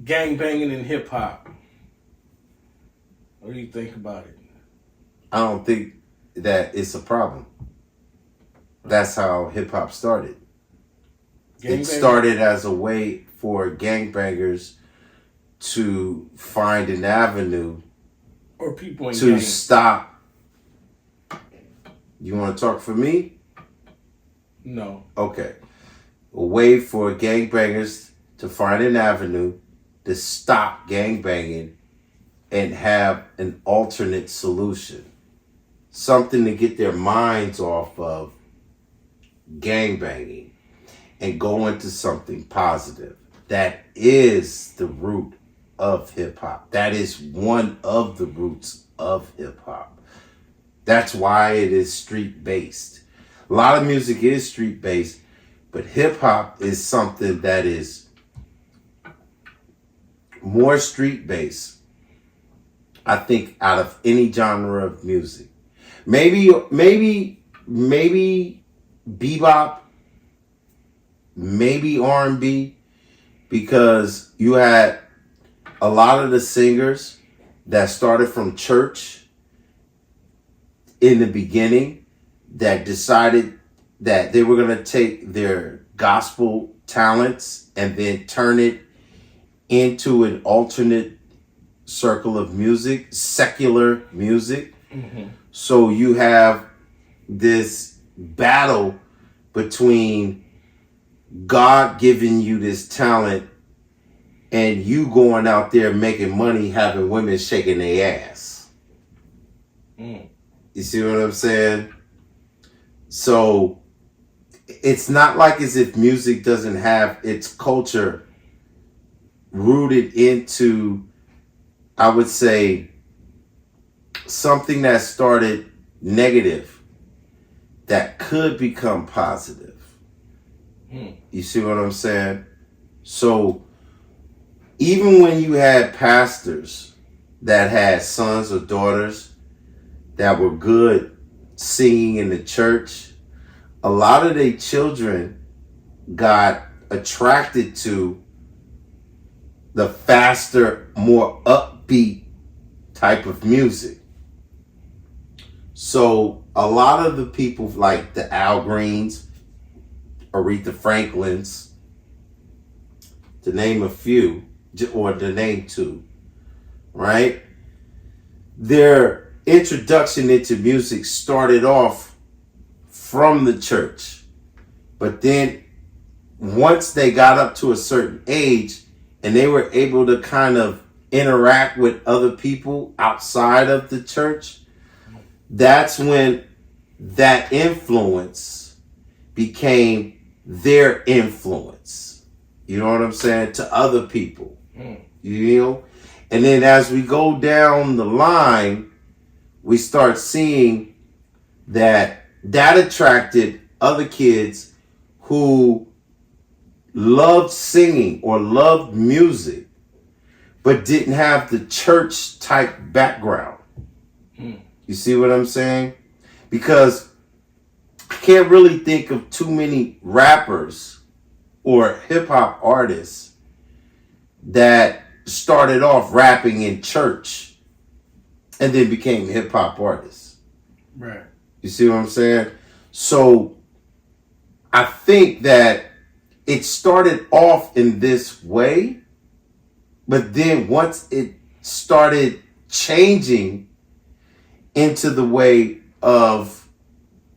Gang banging in hip hop. What do you think about it? I don't think that it's a problem. That's how hip hop started. It started as a way for gangbangers to find an avenue or people in to gangs. Stop. You want to talk for me? No. Okay. A way for gangbangers to find an avenue to stop gangbanging and have an alternate solution. Something to get their minds off of gangbanging and go into something positive. That is the root of hip hop. That is one of the roots of hip hop. That's why it is street based. A lot of music is street based, but hip hop is something that is more street based, I think, out of any genre of music. Maybe bebop, maybe R&B, because you had a lot of the singers that started from church in the beginning that decided that they were going to take their gospel talents and then turn it into an alternate circle of music, secular music. Mm-hmm. So you have this battle between God giving you this talent and you going out there making money, having women shaking their ass. Mm. You see what I'm saying? So it's not like as if music doesn't have its culture rooted into, I would say, something that started negative that could become positive. You see what I'm saying? So even when you had pastors that had sons or daughters that were good singing in the church, a lot of their children got attracted to the faster, more upbeat type of music. So a lot of the people like the Al Greens, Aretha Franklins, to name a few, or to name two, right? Their introduction into music started off from the church. But then once they got up to a certain age and they were able to kind of interact with other people outside of the church, that's when that influence became their influence. You know what I'm saying? To other people. You know? And then as we go down the line, we start seeing that attracted other kids who loved singing or loved music, but didn't have the church type background. You see what I'm saying? Because I can't really think of too many rappers or hip hop artists that started off rapping in church and then became hip hop artists. Right. You see what I'm saying? So I think that it started off in this way, but then once it started changing into the way of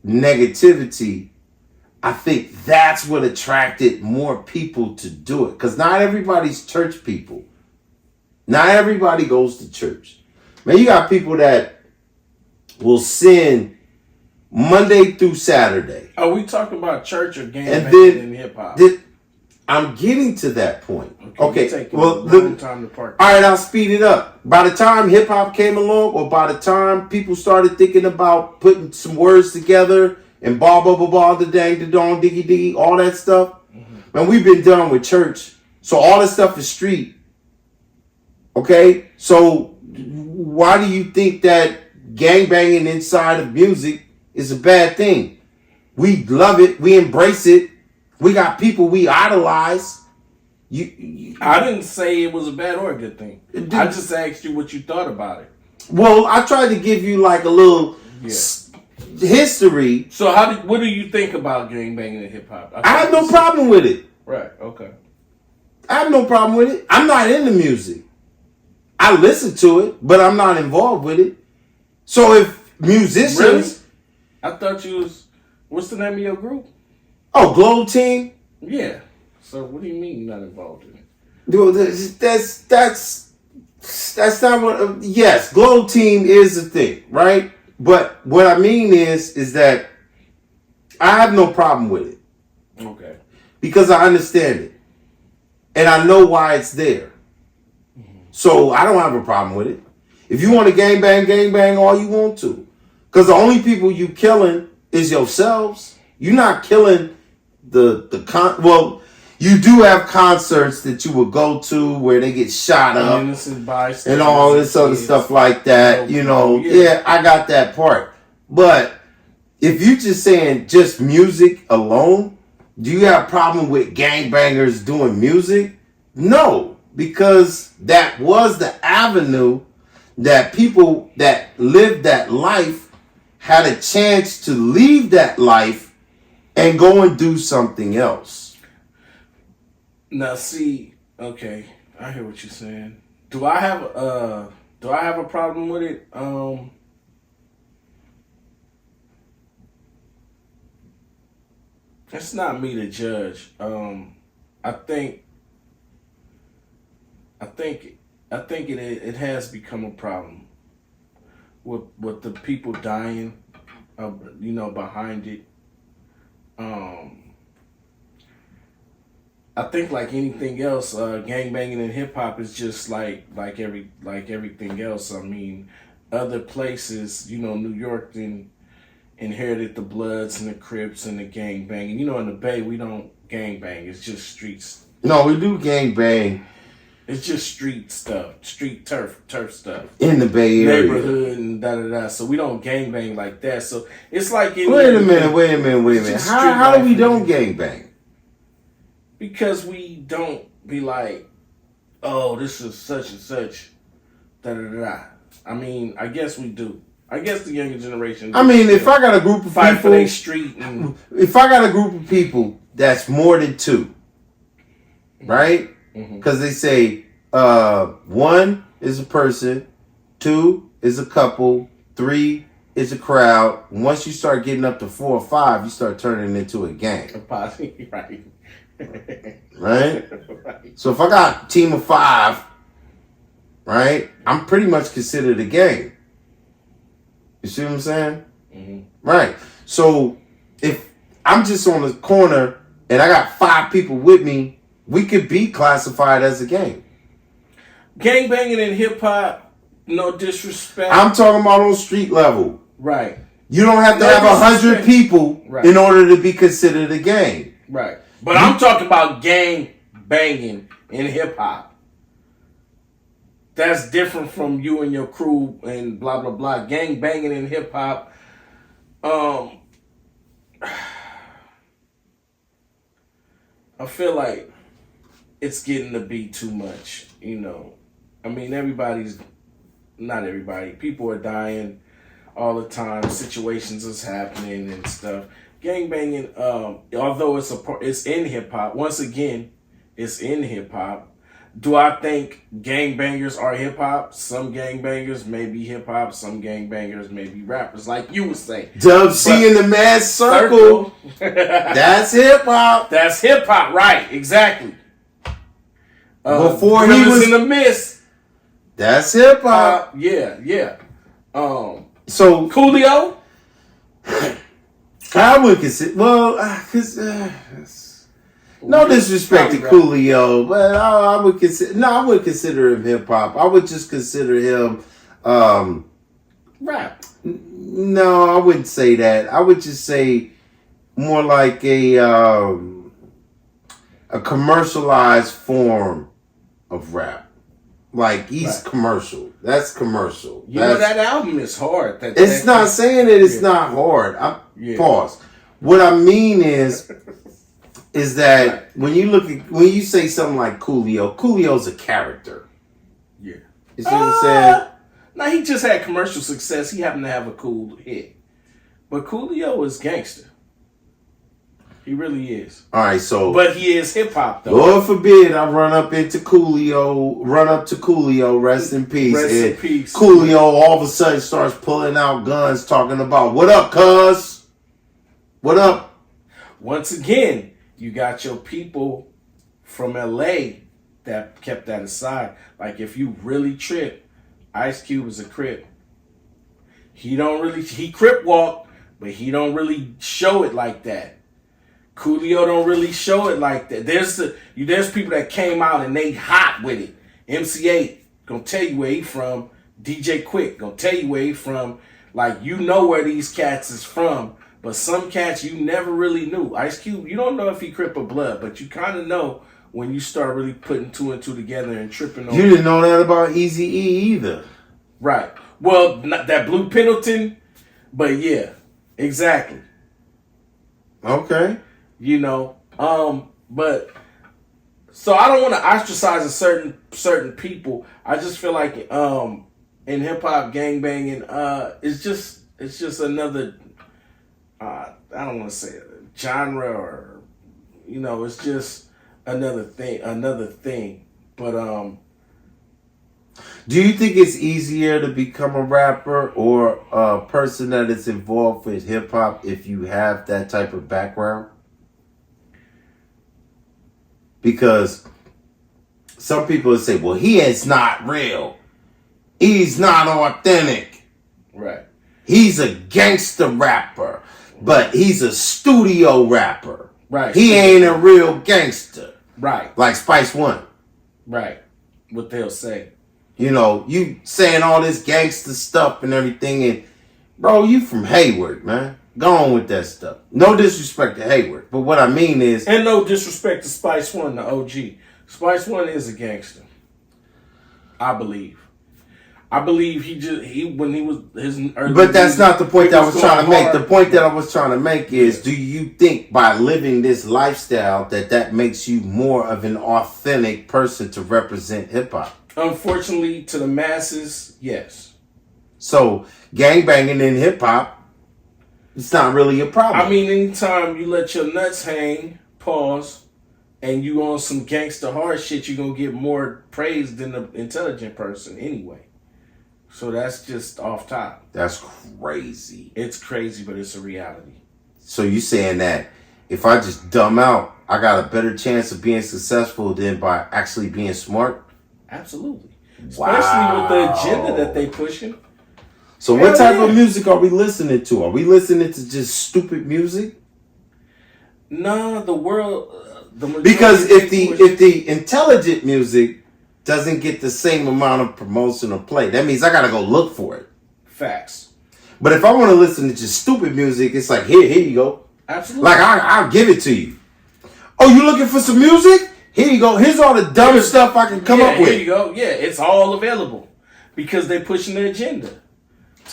negativity, I think that's what attracted more people to do it. Because not everybody's church people. Not everybody goes to church. Man, you got people that will sin Monday through Saturday. Are we talking about church or gang in hip hop? I'm getting to that point. Okay. Well, long time to park. All right, I'll speed it up. By the time hip hop came along, or by the time people started thinking about putting some words together and blah blah blah blah, the dang, the dong, diggy diggy, all that stuff. Man, we've been done with church, so all this stuff is street. Okay, so why do you think that gangbanging inside of music is a bad thing? We love it. We embrace it. We got people we idolize. I didn't say it was a bad or a good thing. I just asked you what you thought about it. Well, I tried to give you like a little history. So what do you think about gangbanging in hip hop? I have no problem with it. Right. Okay. I have no problem with it. I'm not into music. I listen to it, but I'm not involved with it. So if musicians... Really? I thought you was... What's the name of your group? Oh, Glow Team? Yeah. So what do you mean you're not involved in it? Dude, that's not what... yes, Glow Team is a thing, right? But what I mean is that I have no problem with it. Okay. Because I understand it. And I know why it's there. So I don't have a problem with it. If you want to gangbang all you want to. Because the only people you killing is yourselves. You're not killing well, you do have concerts that you would go to where they get shot up and all this other stuff like that. You know, yeah, I got that part. But if you're just saying just music alone, do you have a problem with gangbangers doing music? No. Because that was the avenue that people that lived that life had a chance to leave that life and go and do something else. Now, see, okay, I hear what you're saying. Do I have a problem with it? It's not me to judge. I think it has become a problem with the people dying, behind it. I think like anything else, gangbanging in hip hop is just like everything else. I mean, other places, New York inherited the Bloods and the Crips and the gangbanging. In the Bay we don't gangbang. It's just streets. No, we do gangbang. It's just street stuff, street turf stuff in the Bay Area, neighborhood, and da. So we don't gangbang like that. So it's like wait a minute. How do we don't gangbang? Because we don't be like, oh, this is such and such, da. I mean, I guess we do. I guess the younger generation. I mean, if I got a group of fight people, for their street, if I got a group of people that's more than two, right? Because they say 1 is a person, 2 is a couple, 3 is a crowd. Once you start getting up to 4 or 5, you start turning into a gang. Right. Right? So if I got a team of 5, right, I'm pretty much considered a gang. You see what I'm saying? Mm-hmm. Right. So if I'm just on the corner and I got 5 people with me, we could be classified as a gang. Gangbanging in hip hop, no disrespect. I'm talking about on street level. Right. You don't have to have 100 people in order to be considered a gang. Right. But I'm talking about gang banging in hip hop. That's different from you and your crew and blah blah blah. Gang banging in hip hop. I feel like it's getting to be too much, I mean, not everybody. People are dying all the time. Situations is happening and stuff. Gangbanging, although it's in hip hop. Once again, it's in hip hop. Do I think gangbangers are hip hop? Some gangbangers may be hip hop. Some gangbangers may be rappers, like you would say. Dub C in the Mad Circle. That's hip hop. That's hip hop, right? Exactly. Before he was in the mist. That's hip hop. Yeah. So Coolio. I would consider No disrespect to Probably Coolio, but I would consider. No, I wouldn't consider him hip hop. I would just consider him. Rap. No, I wouldn't say that. I would just say more like a commercialized form of rap. Like he's commercial. That's commercial. You know that album is hard. It's not saying that it's not hard. Pause. What I mean is that when you say something like Coolio's a character. Yeah. You see what I'm saying? Now he just had commercial success. He happened to have a cool hit. But Coolio is gangster. He really is. All right, so but he is hip hop though. Lord forbid I run up to Coolio, rest in peace. Rest in peace. Coolio all of a sudden starts pulling out guns talking about what up, cuz? What up? Once again, you got your people from LA that kept that aside. Like if you really trip, Ice Cube is a Crip. He Crip walk, but he don't really show it like that. Coolio don't really show it like that. There's people that came out and they hot with it. MC8 gonna tell you where he from. DJ Quick gonna tell you where he from. Like you know where these cats is from, but some cats you never really knew. Ice Cube, you don't know if he Crip or Blood, but you kind of know when you start really putting two and two together and tripping on. You didn't know that about Eazy-E either. Right. Well, not that Blue Pendleton, but yeah, exactly. Okay. You know, but so I don't want to ostracize a certain people. I just feel like in hip hop gangbanging, it's just another I don't want to say a genre or it's just another thing. But do you think it's easier to become a rapper or a person that is involved with hip hop if you have that type of background? Because some people would say, well, he is not real. He's not authentic. Right. He's a gangster rapper, but he's a studio rapper. Right. He ain't a real gangster. Right. Like Spice One. Right. What they'll say. You saying all this gangster stuff and everything, and bro, you from Hayward, man. Go on with that stuff. No disrespect to Hayward, but what I mean is... And no disrespect to Spice One, the OG. Spice One is a gangster. I believe when he was his early... But that's not the point that I was trying to make. The point that I was trying to make is, do you think by living this lifestyle that makes you more of an authentic person to represent hip-hop? Unfortunately, to the masses, yes. So, gangbanging in hip-hop, it's not really a problem. I mean, anytime you let your nuts hang, pause, and you on some gangster hard shit, you're going to get more praise than the intelligent person anyway. So that's just off top. That's crazy. It's crazy, but it's a reality. So you saying that if I just dumb out, I got a better chance of being successful than by actually being smart? Absolutely. Wow. Especially with the agenda that they pushing. So what type of music are we listening to? Are we listening to just stupid music? Nah, the world... because if the intelligent music doesn't get the same amount of promotion or play, that means I gotta go look for it. Facts. But if I want to listen to just stupid music, it's like here you go. Absolutely. Like I'll give it to you. Oh, you looking for some music? Here you go. Here's all the dumb stuff I can come up with. Here you go. Yeah, it's all available because they're pushing the agenda.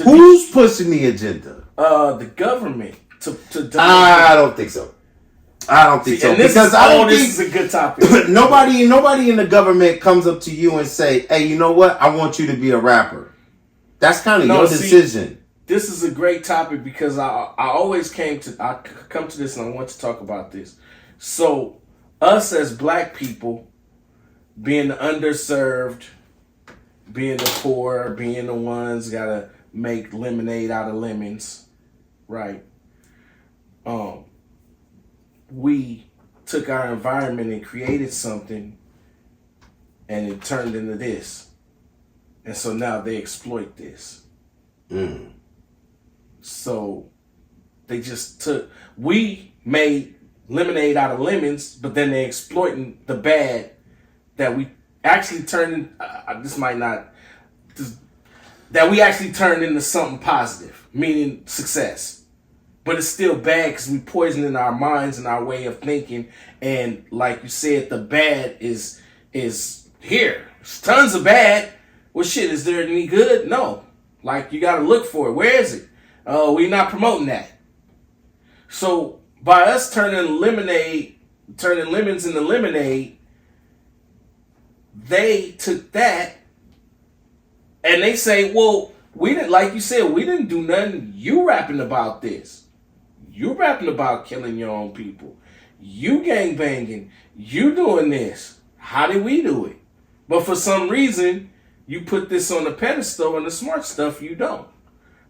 Who's pushing the agenda? The government. I don't think so. I don't think so. And this is a good topic. Nobody in the government comes up to you and say, "Hey, you know what? I want you to be a rapper." That's kind of your decision. This is a great topic because I come to this and I want to talk about this. So, us as black people, being the underserved, being the poor, being the ones gotta make lemonade out of lemons, right? We took our environment and created something and it turned into this. And so now they exploit this. So they just we made lemonade out of lemons, but then they're exploiting the bad that we actually turned. This might not. That we actually turned into something positive, meaning success. But it's still bad because we poisoning our minds and our way of thinking. And like you said, the bad is here. There's tons of bad. Well, shit, is there any good? No. Like, you got to look for it. Where is it? Oh, we're not promoting that. So by us turning lemons into lemonade, they took that and they say, well, we didn't, like you said, we didn't do nothing. You rapping about this. You rapping about killing your own people. You gang banging. You doing this. How did we do it? But for some reason, you put this on the pedestal and the smart stuff you don't.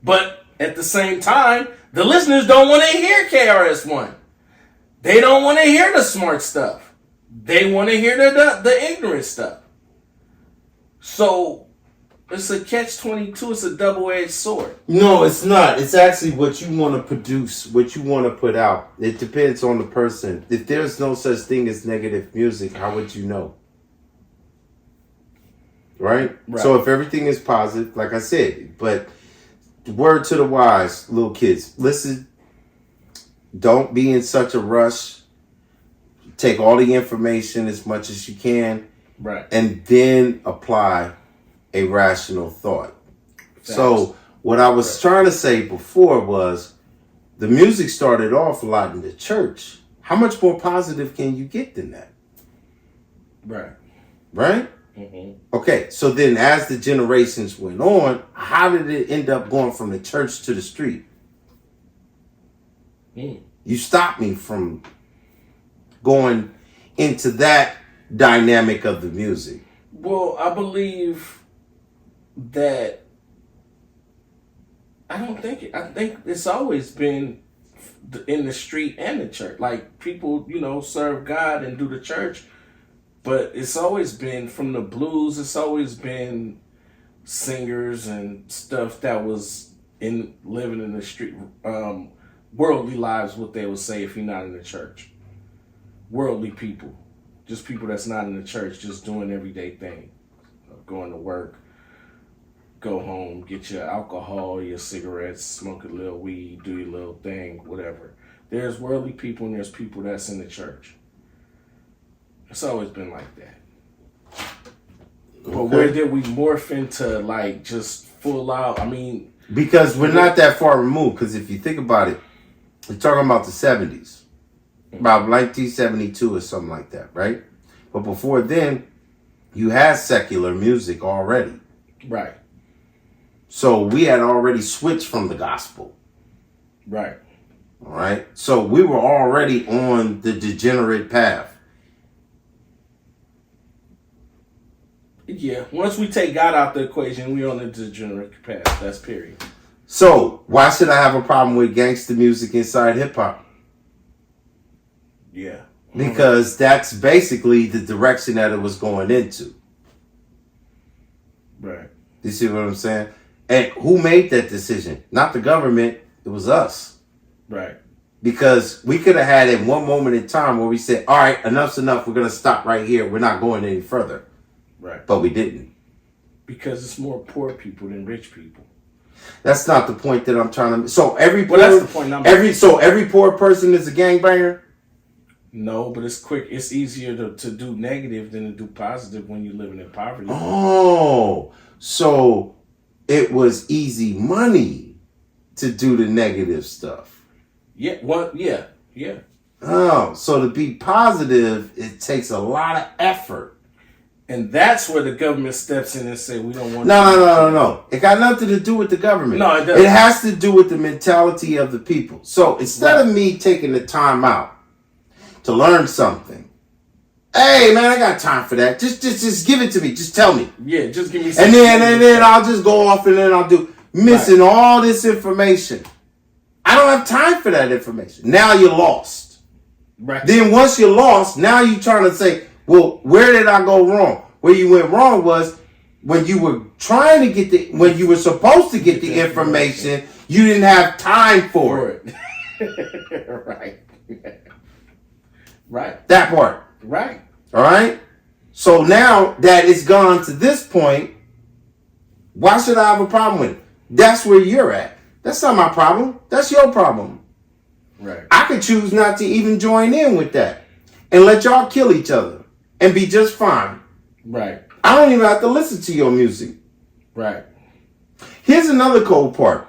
But at the same time, the listeners don't want to hear KRS-One. They don't want to hear the smart stuff. They want to hear the ignorant stuff. So it's a catch-22. It's a double-edged sword. No, it's not. It's actually what you want to produce, what you want to put out. It depends on the person. If there's no such thing as negative music, how would you know? Right? So if everything is positive, like I said, but word to the wise, little kids, listen, don't be in such a rush. Take all the information as much as you can. Right. And then apply a rational thought. Facts. So what I was trying to say before was the music started off a lot in the church. How much more positive can you get than that? Right. Right? Mm-hmm. Okay, so then as the generations went on, how did it end up going from the church to the street? You stopped me from going into that dynamic of the music. Well, I believe that I think it's always been in the street and the church. Like, people, serve God and do the church, but it's always been from the blues. It's always been singers and stuff that was living in the street, worldly lives, what they would say if you're not in the church. Worldly people, just people that's not in the church, just doing everyday thing, going to work, go home, get your alcohol, your cigarettes, smoke a little weed, do your little thing, whatever. There's worldly people and there's people that's in the church. It's always been like that. But where did we morph into, like, just full out? I mean, because we're not that far removed. Because if you think about it, we're talking about the 70s, about 1972 or something like that, right? But before then, you had secular music already. Right. So we had already switched from the gospel. Right. All right. So we were already on the degenerate path. Yeah. Once we take God out the equation, we're on the degenerate path. That's period. So why should I have a problem with gangster music inside hip hop? Yeah. Because that's basically the direction that it was going into. Right. You see what I'm saying? And who made that decision? Not the government. It was us. Right. Because we could have had it one moment in time where we said, all right, enough's enough. We're going to stop right here. We're not going any further. Right. But we didn't. Because it's more poor people than rich people. That's not the point that I'm trying to. So every poor, that's the point every poor person is a gangbanger. No, but it's quick. It's easier to do negative than to do positive when you're living in poverty. Oh, so it was easy money to do the negative stuff. Yeah. Well, yeah. Yeah. Oh, so to be positive, it takes a lot of effort. And that's where the government steps in and say, we don't want No. It got nothing to do with the government. No, it doesn't. It has to do with the mentality of the people. So instead of me taking the time out to learn something, hey man, I got time for that. Just give it to me. Just tell me. Yeah, just give me something. And then I'll just go off and then I'll do missing all this information. I don't have time for that information. Now you're lost. Right. Then once you're lost, now you're trying to say, well, where did I go wrong? Where you went wrong was when you were trying to when you were supposed to get the information, you didn't have time for it. Right. Right. That part. Right. All right. So now that it's gone to this point, why should I have a problem with it? That's where you're at. That's not my problem. That's your problem. Right. I could choose not to even join in with that and let y'all kill each other and be just fine. Right. I don't even have to listen to your music. Right. Here's another cold part.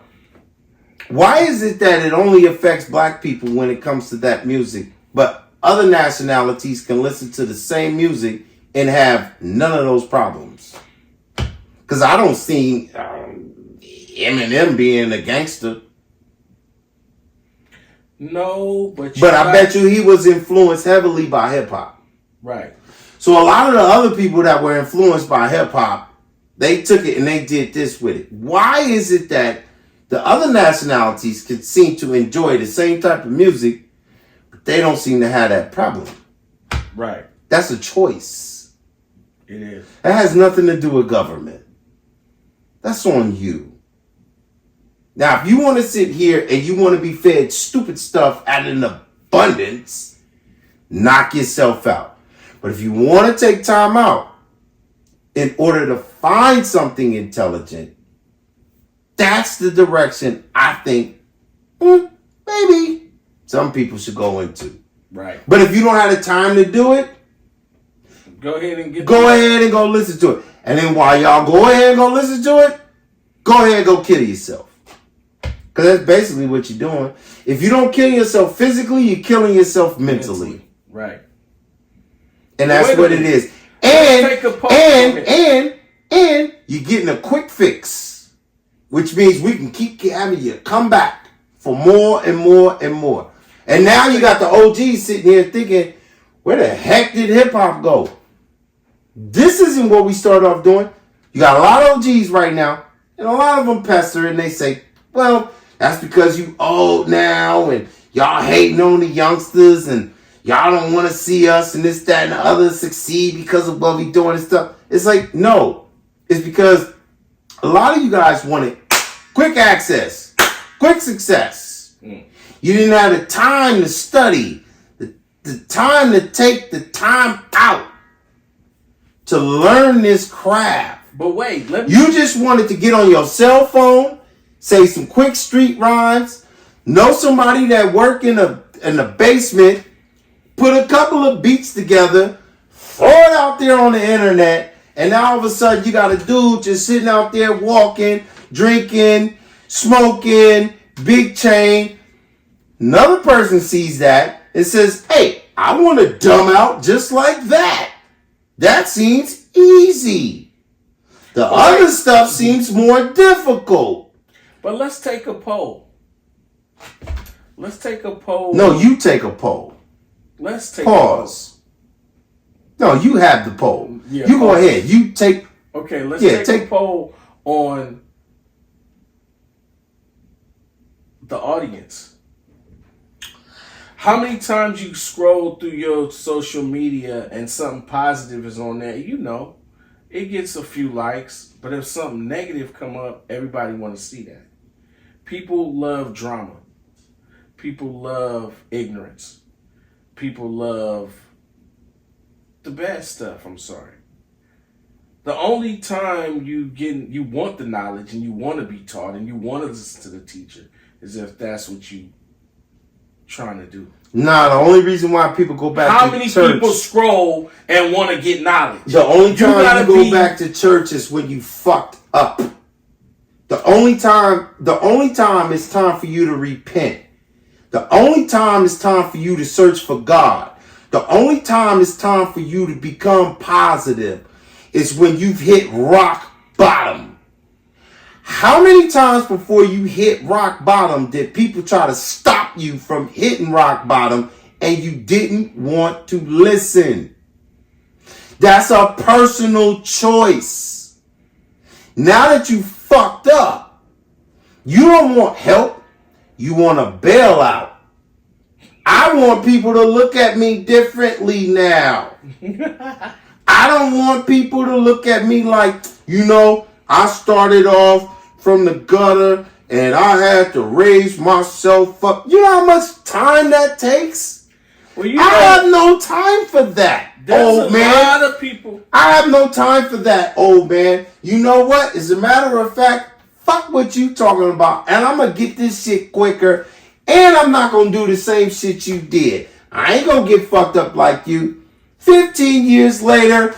Why is it that it only affects black people when it comes to that music, but other nationalities can listen to the same music and have none of those problems? Because I don't see Eminem being a gangster. No, but I bet you he was influenced heavily by hip hop. Right. So a lot of the other people that were influenced by hip hop, they took it and they did this with it. Why is it that the other nationalities can seem to enjoy the same type of music, but they don't seem to have that problem? Right. That's a choice. It is. That has nothing to do with government. That's on you. Now, if you want to sit here and you want to be fed stupid stuff at an abundance, knock yourself out. But if you want to take time out in order to find something intelligent, that's the direction I think maybe some people should go into. Right. But if you don't have the time to do it, go ahead and go listen to it. And then while y'all go ahead and go listen to it, go ahead and go kill yourself. Because that's basically what you're doing. If you don't kill yourself physically, you're killing yourself mentally. Right. And that's what it is. And you're getting a quick fix, which means we can keep having you come back for more and more and more. And now you got the OGs sitting here thinking, where the heck did hip hop go? This isn't what we started off doing. You got a lot of OGs right now, and a lot of them pester and they say, well, that's because you old now and y'all hating on the youngsters and y'all don't want to see us and this, that, and the other succeed because of what we doing and stuff. It's like, no. It's because a lot of you guys wanted quick access, quick success. You didn't have the time to study, the time to take the time out to learn this craft. But wait, you just wanted to get on your cell phone, say some quick street rhymes, know somebody that work in the basement, put a couple of beats together, throw it out there on the internet, and now all of a sudden you got a dude just sitting out there walking, drinking, smoking, big chain. Another person sees that and says, hey, I want to dumb out just like that. That seems easy. The other stuff seems more difficult. But let's take a poll. No, you take a poll. Let's take Pause. No, you have the poll. Yeah, you go ahead. You take. Okay, let's take a poll on the audience. How many times you scroll through your social media and something positive is on there? You know, it gets a few likes, but if something negative come up, everybody want to see that. People love drama. People love ignorance. People love the bad stuff. I'm sorry. The only time you want the knowledge and you want to be taught and you want to listen to the teacher is if that's what you trying to do. Nah, the only reason why people go back to church. How many people scroll and want to get knowledge? The only time you go back to church is when you fucked up. The only time it's time for you to repent. The only time it's time for you to search for God. The only time it's time for you to become positive is when you've hit rock bottom. How many times before you hit rock bottom did people try to stop you from hitting rock bottom and you didn't want to listen? That's a personal choice. Now that you fucked up, you don't want help. You want a bailout. I want people to look at me differently now. I don't want people to look at me like, I started off from the gutter and I had to raise myself up. You know how much time that takes? Well, you I know, have no time for that, there's old a man. lot of people. I have no time for that, old man. You know what? As a matter of fact, fuck what you talking about. And I'm going to get this shit quicker. And I'm not going to do the same shit you did. I ain't going to get fucked up like you. 15 years later,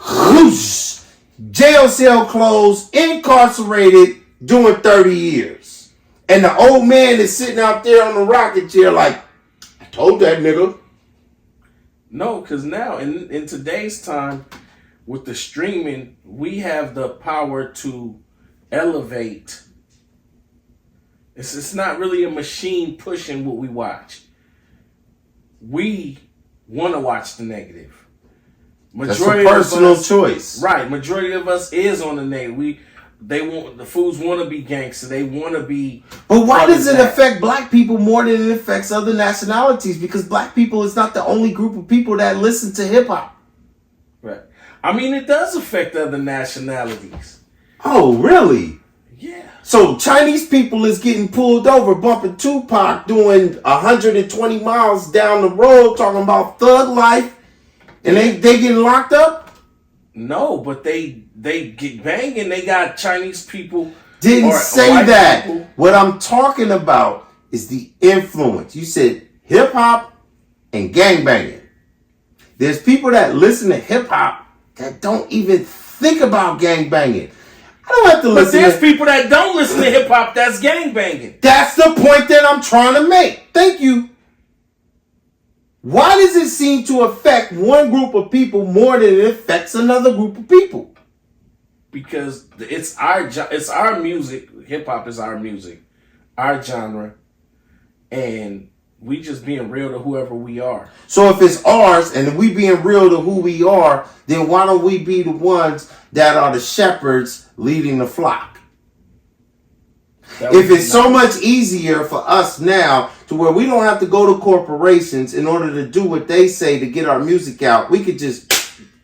whoosh, jail cell closed, incarcerated, doing 30 years. And the old man is sitting out there on the rocking chair like, I told that nigga. No, because now in today's time, with the streaming, we have the power to elevate. It's not really a machine pushing what we watch. We want to watch the negative. That's a personal choice. Right. Majority of us is on the negative. The fools want to be gangster. They want to be. But why does it affect black people more than it affects other nationalities? Because black people is not the only group of people that listen to hip hop. Right. I mean, it does affect other nationalities. Oh, really? Yeah. So Chinese people is getting pulled over, bumping Tupac, doing 120 miles down the road, talking about thug life, and they getting locked up? No, but they get banging. They got Chinese people. Didn't say that. People. What I'm talking about is the influence. You said hip hop and gangbanging. There's people that listen to hip hop that don't even think about gangbanging. I don't have to listen. But there's people that don't listen to hip hop that's gangbanging. That's the point that I'm trying to make. Thank you. Why does it seem to affect one group of people more than it affects another group of people? Because it's our music. Hip hop is our music, our genre, and we just being real to whoever we are. So if it's ours and we being real to who we are, then why don't we be the ones that are the shepherds leading the flock? If it's so much easier for us now to where we don't have to go to corporations in order to do what they say to get our music out, we could just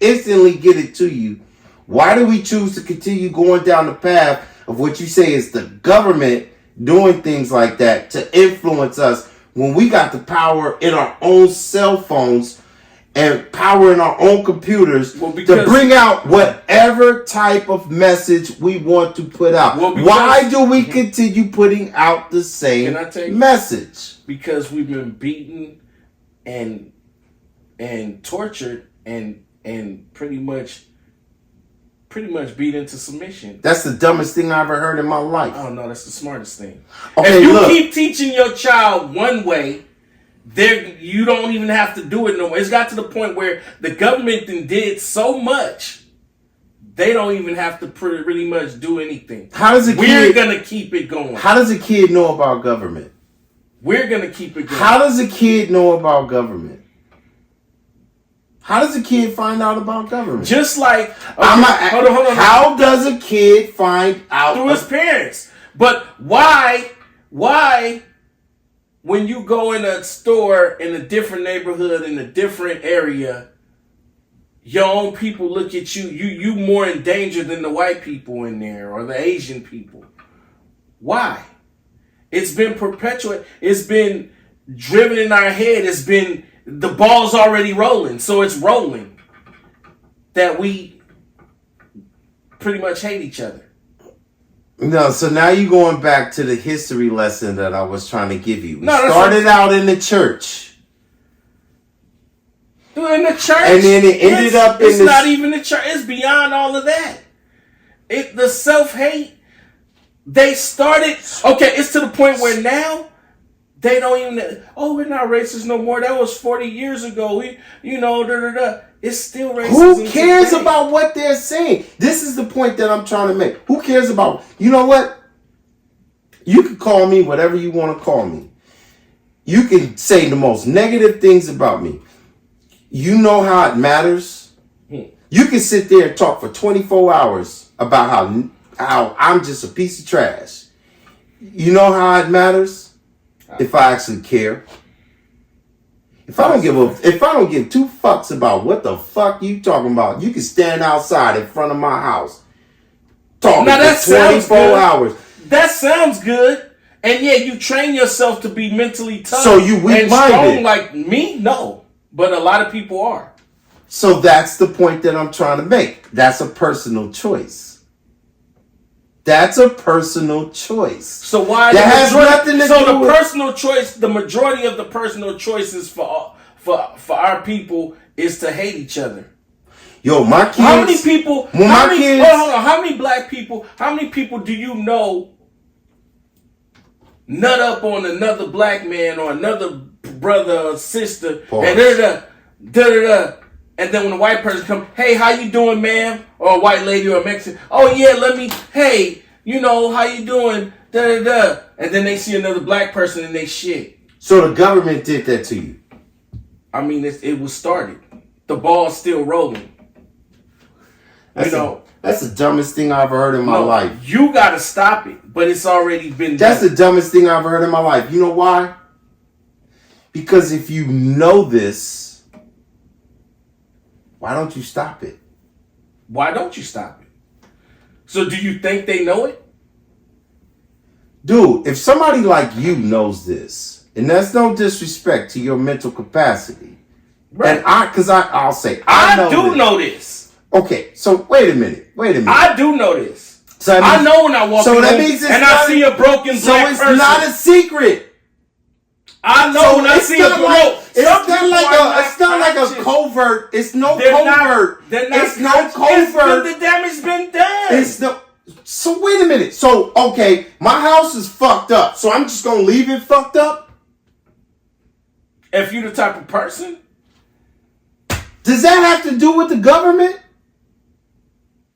instantly get it to you. Why do we choose to continue going down the path of what you say is the government doing things like that to influence us when we got the power in our own cell phones and power in our own computers to bring out whatever type of message we want to put out? Why do we continue putting out the same message? Because we've been beaten and tortured and pretty much beat into submission. That's the dumbest thing I ever heard in my life. Oh no, that's the smartest thing. Okay, if you keep teaching your child one way, you don't even have to do it no more. It's got to the point where the government did so much, they don't even have to pretty much do anything. We're gonna keep it going. How does a kid know about government? We're gonna keep it going. How does a kid know about government? How does a kid find out about government? Just like hold on. How does a kid find out? Through his parents. But why when you go in a store in a different neighborhood in a different area, your own people look at you more in danger than the white people in there or the Asian people? Why? It's been perpetuated. It's been driven in our head. It's been, the ball's already rolling. So it's rolling that we pretty much hate each other. No, so now you're going back to the history lesson that I was trying to give you. We started out in the church. In the church. And then it ended up in It's not even the church. It's beyond all of that. The self-hate, they started, okay, it's to the point where now they don't even, we're not racist no more. That was 40 years ago. It's still racist. Who cares about what they're saying? This is the point that I'm trying to make. Who cares about, you know what? You can call me whatever you want to call me. You can say the most negative things about me. You know how it matters. You can sit there and talk for 24 hours about how I'm just a piece of trash. You know how it matters? If I actually care. If I don't give two fucks about what the fuck you talking about, you can stand outside in front of my house talking for 24 hours. That sounds good. And yeah, you train yourself to be mentally tough. So you weak-minded. And strong like me? No. But a lot of people are. So that's the point that I'm trying to make. That's a personal choice. That's a personal choice. So why that has nothing to do with personal choice? The majority of the personal choices for our people is to hate each other. Yo, my kids. How many people? Hold on. How many black people? How many people do you know nut up on another black man or another brother or sister? Pause. And and then when a white person comes, hey, how you doing, ma'am? Or a white lady or a Mexican, oh yeah, hey, how you doing? And then they see another black person and they shit. So the government did that to you? I mean, it was started. The ball's still rolling. That's the dumbest thing I've ever heard in my life. You gotta stop it, but it's already been That's done. the dumbest thing I've ever heard in my life. You know why? Because if you know this, why don't you stop it? Why don't you stop it? So do you think they know it? Dude, if somebody like you knows this, and that's no disrespect to your mental capacity, right. And I'll say, I know this. Okay, so wait a minute. I do know this. So I know when I walk in I see a broken black person. So it's not a secret. I know when I see a broken. It's not like a covert. It's no covert. It's no covert. The damage been done. So wait a minute. So okay, my house is fucked up. So I'm just gonna leave it fucked up? If you the type of person. Does that have to do with the government?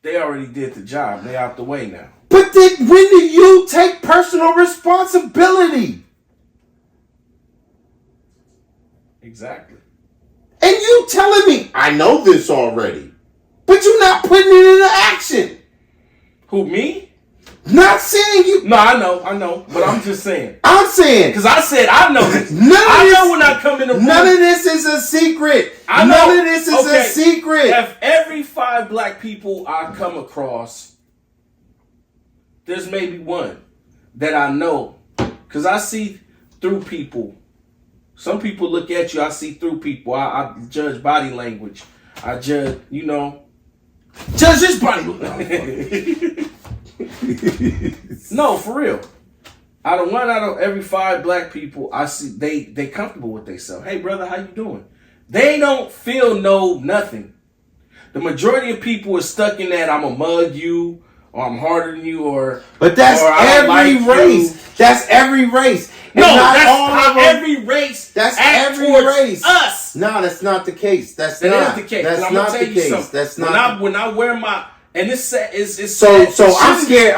They already did the job. They out the way now. But when do you take personal responsibility? Exactly. And you telling me, I know this already, but you're not putting it into action. Who, me? Not saying you. No, I know, but I'm just saying. I'm saying. Because I said I know this. Know when I come in the room. None of this is a secret. None of this is a secret. If every 5 black people I come across, there's maybe one that I know. Because I see through people. Some people look at you, I see through people. I judge body language. I judge, judge this body language. No, for real. Out of every 5 black people, I see they comfortable with themselves. Hey, brother, how you doing? They don't feel nothing. The majority of people are stuck in that I'm gonna mug you, or I'm harder than you, But that's every race. That's every race. No, that's not every race. That's every race. Us. No, that's not the case. That's that not. Is the case. That's not the case. That's not. When I wear my it's so I'm scared.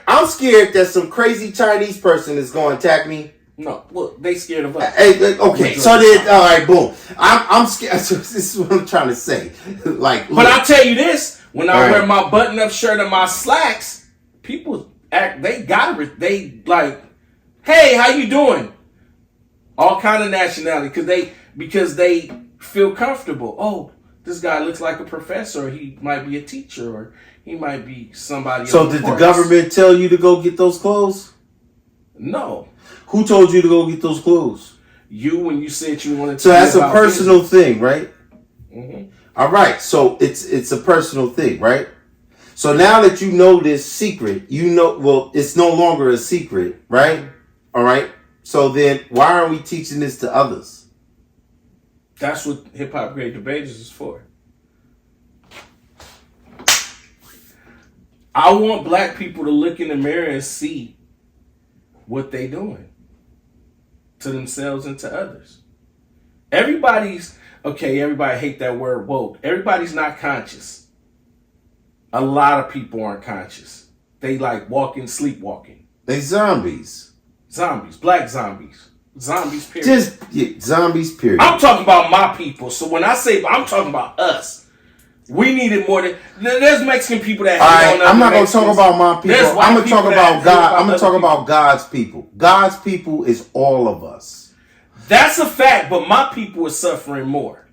I'm scared that some crazy Chinese person is going to attack me. No, well, they scared of us. Okay, so then, all right, boom. I'm scared. So this is what I'm trying to say. But I'll tell you this: when I wear my button-up shirt and my slacks, people act. They like, hey, how you doing? All kind of nationality, because they feel comfortable. Oh, this guy looks like a professor. Or he might be a teacher, or he might be somebody. So did the government tell you to go get those clothes? No. Who told you to go get those clothes? You, when you said you wanted to. So that's a personal thing, right? Mm-hmm. All right. So it's a personal thing, right? So now that you know this secret, it's no longer a secret, right? All right. So then why aren't we teaching this to others? That's what Hip Hop Great Debaters is for. I want black people to look in the mirror and see what they doing to themselves and to others. Everybody hate that word woke. Everybody's not conscious. A lot of people aren't conscious. They like sleepwalking. They zombies. Black zombies. Zombies, period. Zombies, period. I'm talking about my people. So when I say I'm talking about us, we needed more than there's Mexican people that. All right, I'm not gonna talk about my people. I'm gonna talk about God. I'm gonna talk about God's people. God's people is all of us. That's a fact, but my people is suffering more.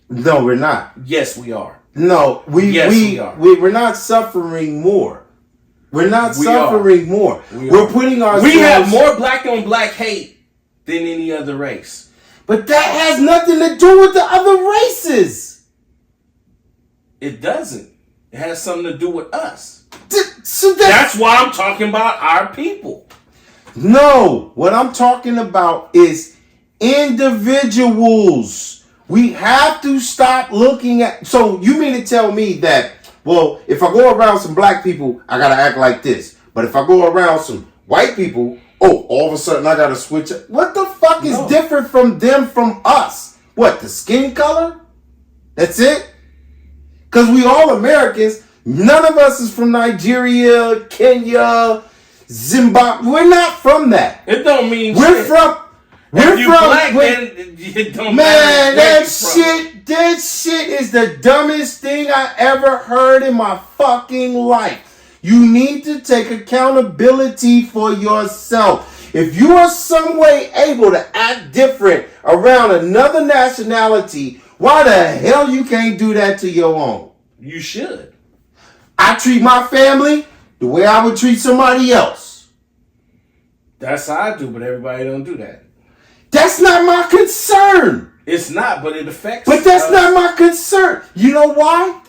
No, we're not. Yes, we are. No, we are. We're not suffering more. We're not suffering more. We're putting ourselves. We have more black on black hate than any other race. But that has nothing to do with the other races. It doesn't. It has something to do with us. So that's why I'm talking about our people. No, what I'm talking about is individuals. We have to stop looking at. So you mean to tell me that, well, if I go around some black people, I gotta act like this. But if I go around some white people, all of a sudden I gotta switch up. What the fuck is different from them from us? What, the skin color? That's it? Because we all Americans. None of us is from Nigeria, Kenya, Zimbabwe. We're not from that. It don't mean we're shit. From. If you black, then it don't matter. Man, that shit is the dumbest thing I ever heard in my fucking life. You need to take accountability for yourself. If you are some way able to act different around another nationality, why the hell you can't do that to your own? You should. I treat my family the way I would treat somebody else. That's how I do, but everybody don't do that. That's not my concern. It's not, but it affects. But that's not my concern. You know why?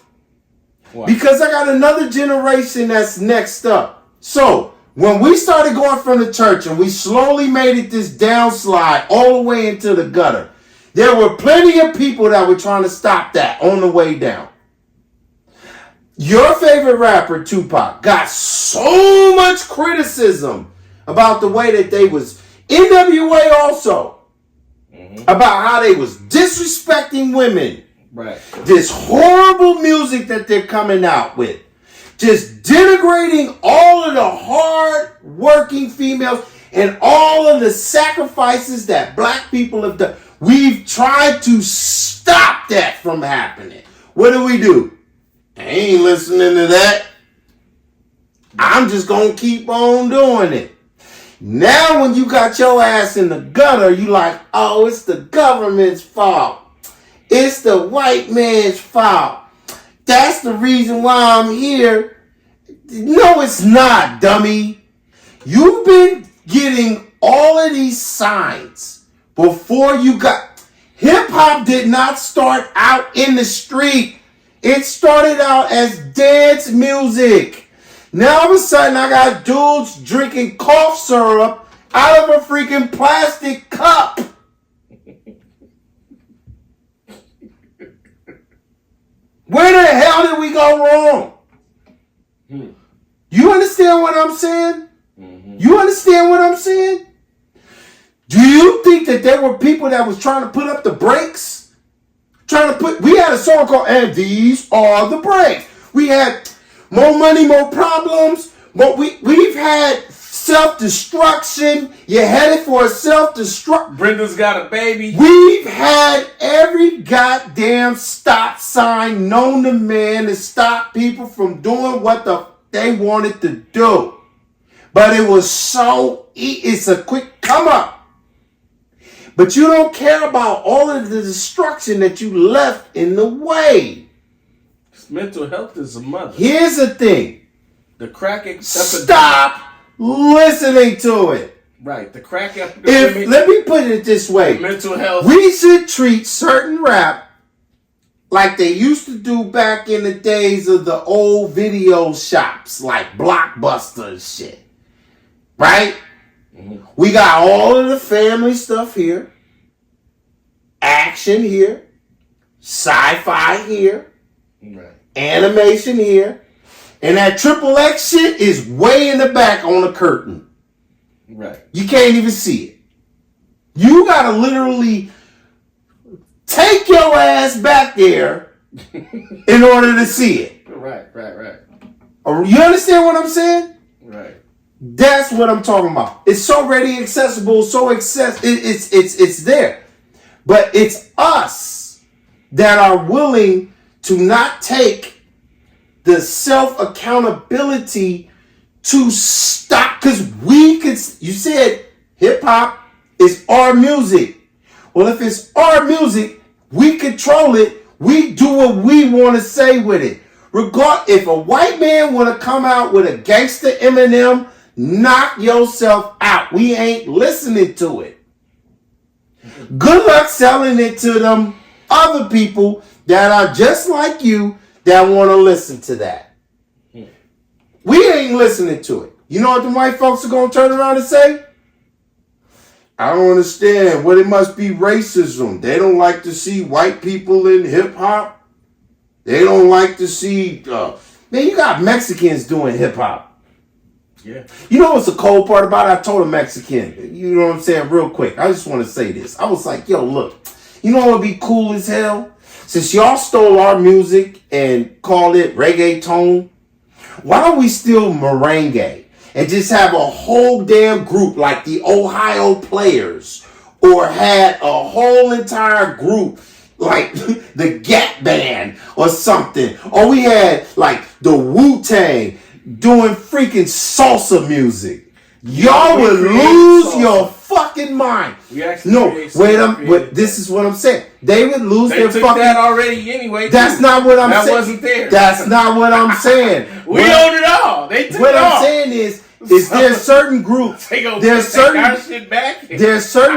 Why? Because I got another generation that's next up. So when we started going from the church and we slowly made it this downslide all the way into the gutter, there were plenty of people that were trying to stop that on the way down. Your favorite rapper, Tupac, got so much criticism about the way that they was NWA also. About how they was disrespecting women. Right. This horrible music that they're coming out with. Just denigrating all of the hard-working females and all of the sacrifices that black people have done. We've tried to stop that from happening. What do? I ain't listening to that. I'm just going to keep on doing it. Now when you got your ass in the gutter, you like, oh, it's the government's fault. It's the white man's fault. That's the reason why I'm here. No, it's not, dummy. You've been getting all of these signs before you got... Hip-hop did not start out in the street. It started out as dance music. Now all of a sudden I got dudes drinking cough syrup out of a freaking plastic cup. Where the hell did we go wrong? You understand what I'm saying? You understand what I'm saying? Do you think that there were people that was trying to put up the brakes? We had a song called And These Are the Brakes. We had More Money, More Problems. But we've had self-destruction. You're headed for a self-destruct. Brenda's Got a Baby. We've had every goddamn stop sign known to man to stop people from doing what they wanted to do. But it was it's a quick come up. But you don't care about all of the destruction that you left in the way. Mental health is a mother. Here's the thing. The crack epidemic. Stop listening to it. Right. The crack epidemic. Let me put it this way. Mental health. We should treat certain rap like they used to do back in the days of the old video shops, like Blockbuster and shit. Right? We got all of the family stuff here. Action here. Sci-fi here. Right. Animation here. And that XXX shit is way in the back on the curtain. Right. You can't even see it. You gotta literally take your ass back there in order to see it. Right. You understand what I'm saying? Right. That's what I'm talking about. It's so ready, accessible, it's there. But it's us that are willing to not take the self-accountability to stop. Because you said hip-hop is our music. Well, if it's our music, we control it. We do what we want to say with it. If a white man want to come out with a gangster Eminem, knock yourself out. We ain't listening to it. Good luck selling it to them other people that are just like you that want to listen to that. We ain't listening to it. You know what the white folks are going to turn around and say? I don't understand. Well, it must be racism. They don't like to see white people in hip hop. They don't like to see... man, you got Mexicans doing hip hop. Yeah. You know what's the cold part about it? I told a Mexican, you know what I'm saying, real quick. I just want to say this. I was like, yo, look, you know what would be cool as hell? Since y'all stole our music and called it reggaeton, why don't we steal merengue and just have a whole damn group like the Ohio Players, or had a whole entire group like the Gap Band or something, or we had like the Wu-Tang doing freaking salsa music. Y'all would lose your fucking mind. No, wait, this is what I'm saying. They would lose their fucking... They took that already anyway. That's not what I'm saying. That wasn't there. That's not what I'm saying. We own it all. They took what it all. I'm saying is there's certain groups. There's certain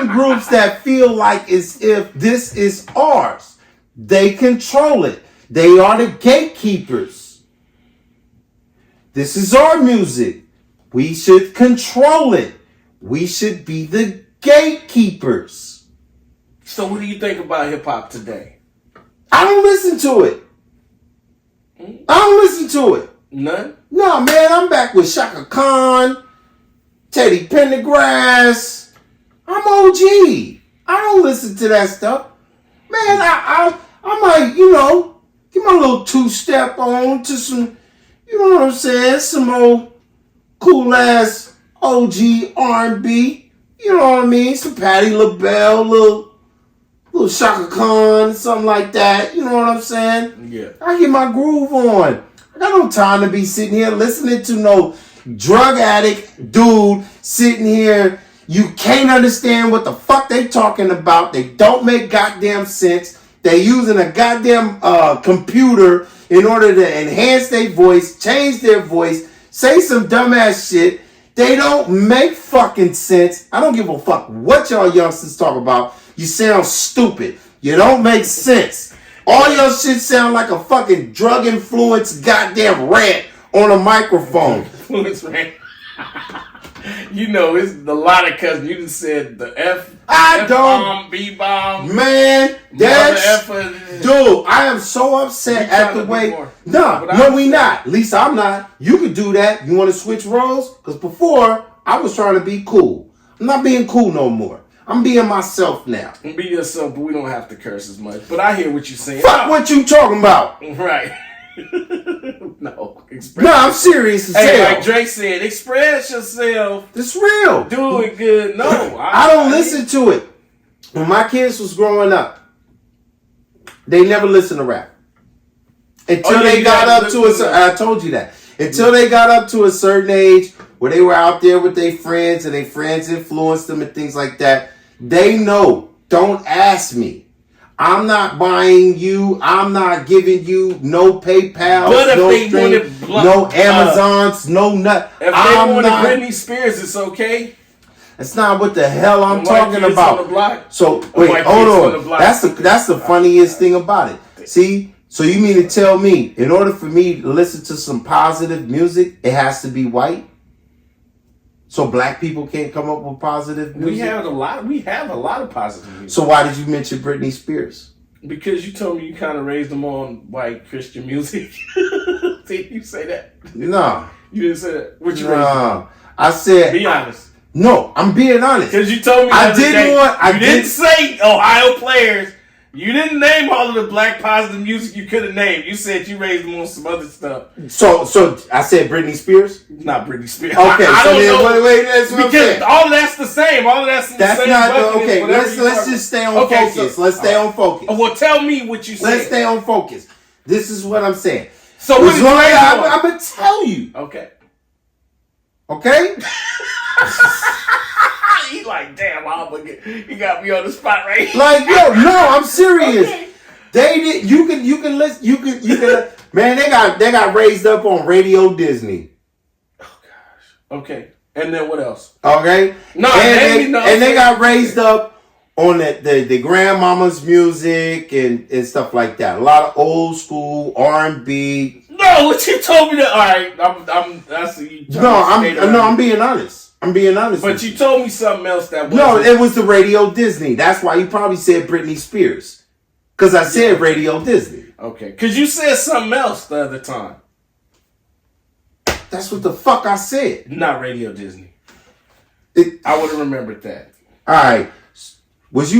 groups that feel like as if this is ours. They control it. They are the gatekeepers. This is our music. We should control it. We should be the gatekeepers. So what do you think about hip hop today? I don't listen to it. I don't listen to it. None? No, man, I'm back with Shaka Khan, Teddy Pendergrass. I'm OG. I don't listen to that stuff. Man, I might, you know, get my little two-step on to some, you know what I'm saying, some old cool ass OG R&B. You know what I mean? Some Patti LaBelle, little Shaka Khan, something like that. You know what I'm saying? Yeah. I get my groove on. I got no time to be sitting here listening to no drug addict dude sitting here. You can't understand what the fuck they talking about. They don't make goddamn sense. They using a goddamn computer in order to enhance their voice, change their voice, say some dumbass shit. They don't make fucking sense. I don't give a fuck what y'all youngsters talk about. You sound stupid. You don't make sense. All your shit sound like a fucking drug-influenced goddamn rant on a microphone. Influence rant. You know, it's a lot of cousins. You just said the F. I F-bomb, B-bomb. Man, that's... Dude, I am so upset at the way... No, we not. At least I'm not. You could do that. You want to switch roles? Because before, I was trying to be cool. I'm not being cool no more. I'm being myself now. Be yourself, but we don't have to curse as much. But I hear what you're saying. Fuck what you talking about. Right. No. No, I'm serious as hell. Like Drake said, express yourself. It's real. Do it good. No. I don't listen to it. When my kids was growing up, they never listened to rap. Until they got up to a certain... I told you that. Until they got up to a certain age where they were out there with their friends and their friends influenced them and things like that. They know. Don't ask me. I'm not buying you. I'm not giving you no PayPal, no Stream, no Amazons, no nut. If they wanted Britney Spears, it's okay. That's not what the hell I'm talking about. So wait, hold on. That's the funniest thing about it. See, so you mean to tell me, in order for me to listen to some positive music, it has to be white? So black people can't come up with positive music? We have a lot of positive music. So why did you mention Britney Spears? Because you told me you kind of raised them on white Christian music. Did you say that? No. You didn't say that. What you raised? I said... Be honest. No, I'm being honest. Because you told me I didn't say Ohio Players. You didn't name all of the black positive music you could have named. You said you raised them on some other stuff. So I said Britney Spears? Not Britney Spears. Okay, I so don't know. Wait, that's what I'm saying. All of that's the same. All of that's in the same bucket. Okay, let's just stay on focus. Let's stay on focus. Well, tell me what you said. Let's stay on focus. This is what I'm saying. So what is I'm going to tell you. Okay? He's like, damn, you got me on the spot right here. Like, yo, no, I'm serious. Okay. They did. You can listen. You can. Man, they got raised up on Radio Disney. Oh gosh. Okay. And then what else? Okay. No, and they got raised up on the grandmama's music and stuff like that. A lot of old school R&B. No, what you told me that. All right, I see you. I'm being honest. I'm being honest. But you told me something else that was. No, it was the Radio Disney. That's why you probably said Britney Spears. Because I said Radio Disney. Okay, because you said something else the other time. That's what the fuck I said. Not Radio Disney. I would have remembered that. All right. Was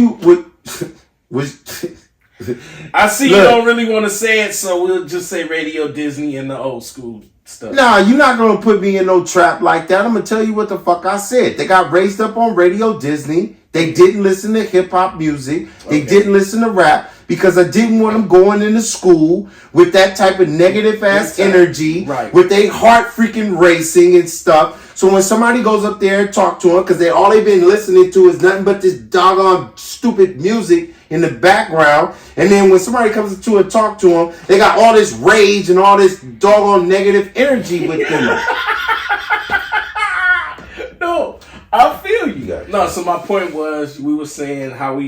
I see. Look, you don't really want to say it, so we'll just say Radio Disney and the old school stuff. Nah, you're not gonna put me in no trap like that. I'm gonna tell you what the fuck I said. They got raised up on Radio Disney. They didn't listen to hip hop music. They didn't listen to rap because I didn't want them going into school with that type of negative ass energy, with their heart freaking racing and stuff. So when somebody goes up there and talk to them, because all they've been listening to is nothing but this doggone stupid music in the background, and then when somebody comes up to and talk to them, they got all this rage and all this doggone negative energy with them. No, I feel you. No, so my point was, we were saying how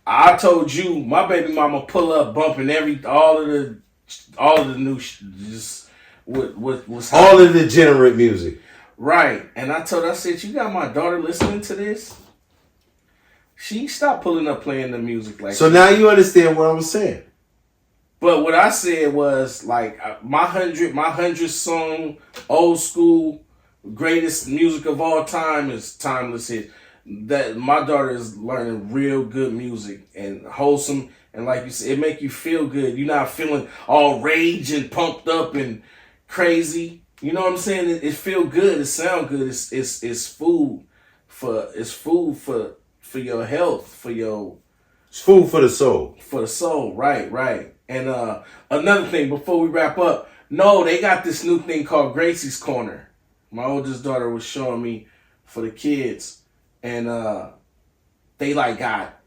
I told you my baby mama pull up bumping all of the new just what's all of the degenerate music. Right. And I told her, I said, you got my daughter listening to this? She stopped pulling up playing the music like so that. Now you understand what I was saying. But what I said was like my 100 song old school greatest music of all time is timeless hit. That my daughter is learning real good music and wholesome, and like you said, it make you feel good. You're not feeling all rage and pumped up and crazy. You know what I'm saying? It feel good. It sound good. It's food for your health, it's food for the soul. For the soul, right. And another thing before we wrap up, no, they got this new thing called Gracie's Corner. My oldest daughter was showing me for the kids, and they like got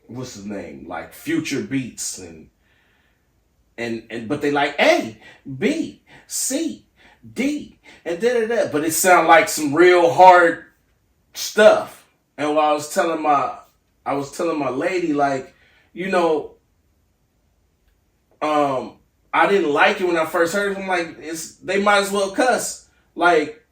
what's his name, like future beats and but they like A, B, C, D, and da. But it sound like some real hard stuff. And while I was telling my lady, like, you know, I didn't like it when I first heard it. I'm like, they might as well cuss. Like,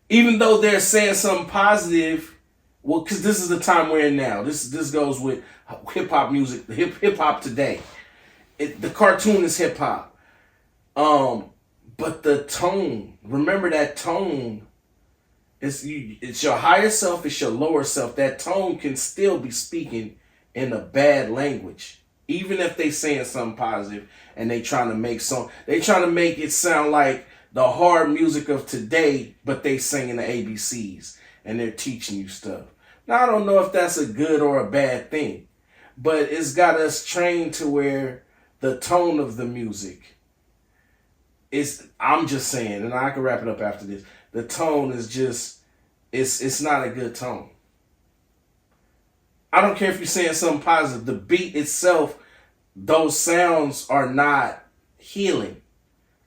even though they're saying something positive, well, because this is the time we're in now. This goes with hip hop music, hip hop today. The cartoon is hip hop. But the tone, remember that tone, it's your higher self, it's your lower self. That tone can still be speaking in a bad language. Even if they saying something positive and they trying to make it sound like the hard music of today, but they singing the ABCs and they're teaching you stuff. Now, I don't know if that's a good or a bad thing, but it's got us trained to where the tone of the music is, I'm just saying, and I can wrap it up after this, the tone is just, it's not a good tone. I don't care if you're saying something positive. The beat itself, those sounds are not healing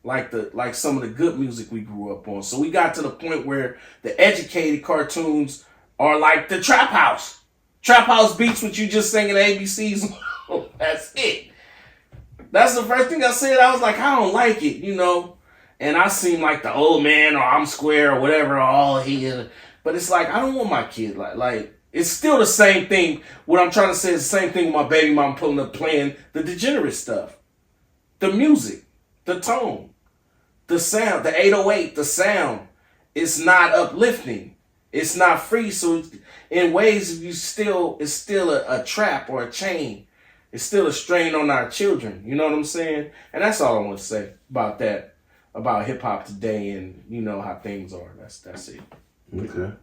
like some of the good music we grew up on. So we got to the point where the educated cartoons are like the trap house. Trap house beats with you just singing ABCs. That's it. That's the first thing I said. I was like, I don't like it, you know. And I seem like the old man, or I'm square, or whatever. But it's like, I don't want my kid like. It's still the same thing. What I'm trying to say is the same thing with my baby mom pulling up playing the degenerate stuff. The music, the tone, the sound, the 808, the sound. It's not uplifting. It's not free. So in ways, it's still a trap or a chain. It's still a strain on our children. You know what I'm saying? And that's all I want to say about that, about hip hop today, and you know how things are. That's it. Okay.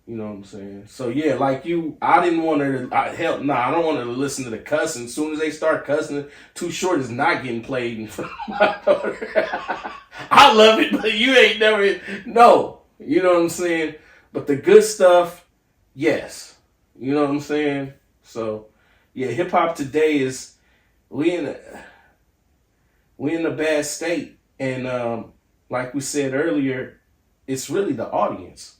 You know what I'm saying? So yeah, like you, I didn't want her to I don't want her to listen to the cussing. As soon as they start cussing, Too Short is not getting played in front of my daughter. I love it, but you ain't never. No, you know what I'm saying? But the good stuff, yes. You know what I'm saying? So yeah, hip hop today is we in a bad state, and like we said earlier, it's really the audience.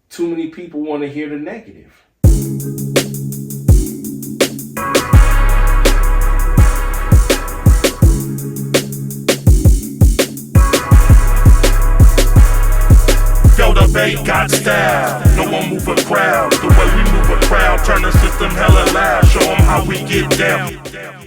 Too many people want to hear the negative. motivate, got style. No one move a crowd the way we move a crowd. Turn the system hella loud. Show them how we get down.